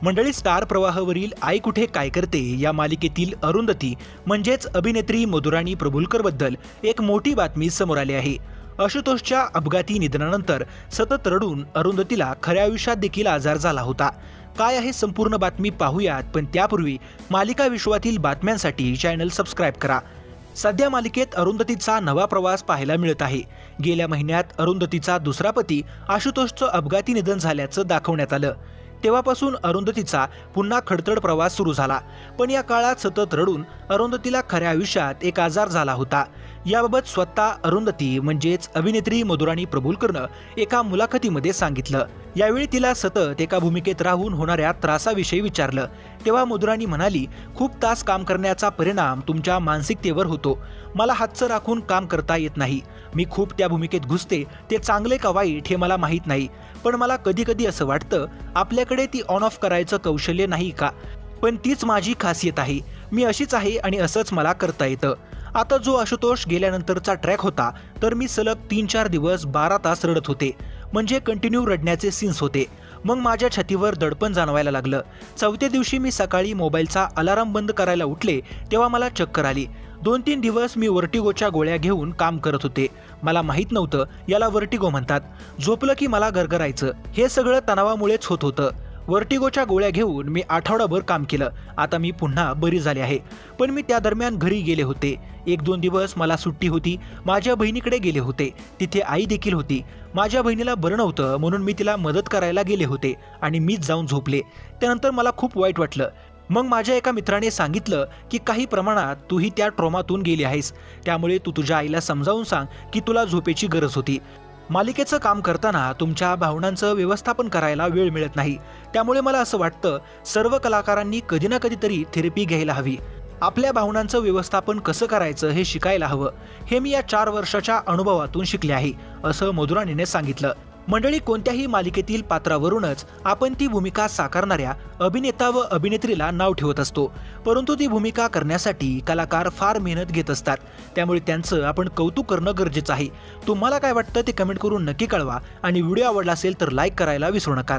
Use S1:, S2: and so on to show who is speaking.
S1: मंडळी, स्टार प्रवाहावरील आई कुठे काय करते या मालिकेतील अरुंधती म्हणजेच अभिनेत्री मधुराणी प्रभुलकर बद्दल एक मोठी बातमी समोर आली आहे। आशुतोषच्या अपघाती निधनानंतर सतत रडून अरुंधतीला खऱ्या आयुष्यात देखील आजार झाला होता। काय आहे संपूर्ण बातमी पाहूयात, पण त्यापूर्वी मालिका विश्वातील बातम्यांसाठी चॅनल सबस्क्राइब करा। सध्या मालिकेत अरुंधतीचा नवा प्रवास पाहायला मिळत आहे। गेल्या महिन्यात अरुंधतीचा दुसरा पती आशुतोषचं अपघाती निधन झाल्याचं दाखवण्यात आलं। तेव्हापासून अरुंधतीचा पुन्हा खडतड प्रवास सुरू झाला, पण या काळात सतत रडून अरुंधतीला खऱ्या आयुष्यात एक आजार झाला होता। याबाबत स्वतः अरुंधती म्हणजेच अभिनेत्री मधुराणी प्रभुलकरनं एका मुलाखतीमध्ये सांगितलं। यावेळी तिला सतत एका भूमिकेत राहून होणाऱ्या त्रासाविषयी विचारलं, तेव्हा मधुराणी म्हणाली, खूप तास काम करण्याचा परिणाम तुमच्या मानसिकतेवर होतो। मला हातचं राखून काम करता येत नाही। मी खूप त्या भूमिकेत घुसते, ते चांगले का वाईट हे मला माहीत नाही, पण मला कधी कधी असं वाटतं आपल्याकडे ती ऑन ऑफ करायचं कौशल्य नाही का, पण तीच माझी खासियत आहे। मी अशीच आहे आणि असंच मला करता येतं। आता जो आशुतोष गेल्यानंतरचा ट्रॅक होता, तर मी सलग 3-4 दिवस 12 तास रडत होते, म्हणजे कंटिन्यू रडण्याचे सीन्स होते। मग माझ्या छातीवर दडपण जाणवायला लागलं। चौथ्या दिवशी मी सकाळी मोबाईलचा अलार्म बंद करायला उठले, तेव्हा मला चक्कर आली। 2-3 दिवस मी वर्टिगोच्या गोळ्या घेऊन काम करत होते। मला माहीत नव्हतं याला वर्टिगो म्हणतात। झोपलं की मला गरगरायचं। हे सगळं तणावामुळेच होत होतं। वर्टिगोच्या गोळ्या घेऊन मी आठवडाभर काम केलं। आता मी पुन्हा बरी झाले आहे, पण मी त्या दरम्यान घरी गेले होते। 1-2 दिवस मला सुट्टी होती। माझ्या बहिणीकडे गेले होते, तिथे आई देखील होती। माझ्या बहिणीला बरं नव्हतं म्हणून मी तिला मदत करायला गेले होते आणि मीच जाऊन झोपले। त्यानंतर मला खूप वाईट वाटलं। मग माझ्या एका मित्राने सांगितलं की काही प्रमाणात तूही त्या ट्रॉमातून गेली आहेस, त्यामुळे तू तुझ्या आईला समजावून सांग की तुला झोपेची गरज होती। मालिकेचं काम करताना तुमच्या भावनांचं व्यवस्थापन करायला वेळ मिळत नाही, त्यामुळे मला असं वाटतं सर्व कलाकारांनी कधी ना कधीतरी थेरपी घ्यायला हवी। आपल्या भावनांचं व्यवस्थापन कसं करायचं हे शिकायला हवं। हे मी या 4 वर्षाच्या अनुभवातून शिकले आहे, असं मधुराणीने सांगितलं। मंडळी, कोणत्याही मालिकेतील पात्रावरूनच आपण ती भूमिका साकारणाऱ्या अभिनेता व अभिनेत्रीला नाव ठेवत असतो, परंतु ती भूमिका करण्यासाठी कलाकार फार मेहनत घेत असतात, त्यामुळे त्यांचं आपण कौतुक करणं गरजेचं आहे। तुम्हाला काय वाटतं ते कमेंट करून नक्की कळवा आणि व्हिडिओ आवडला असेल तर लाईक करायला विसरू नका।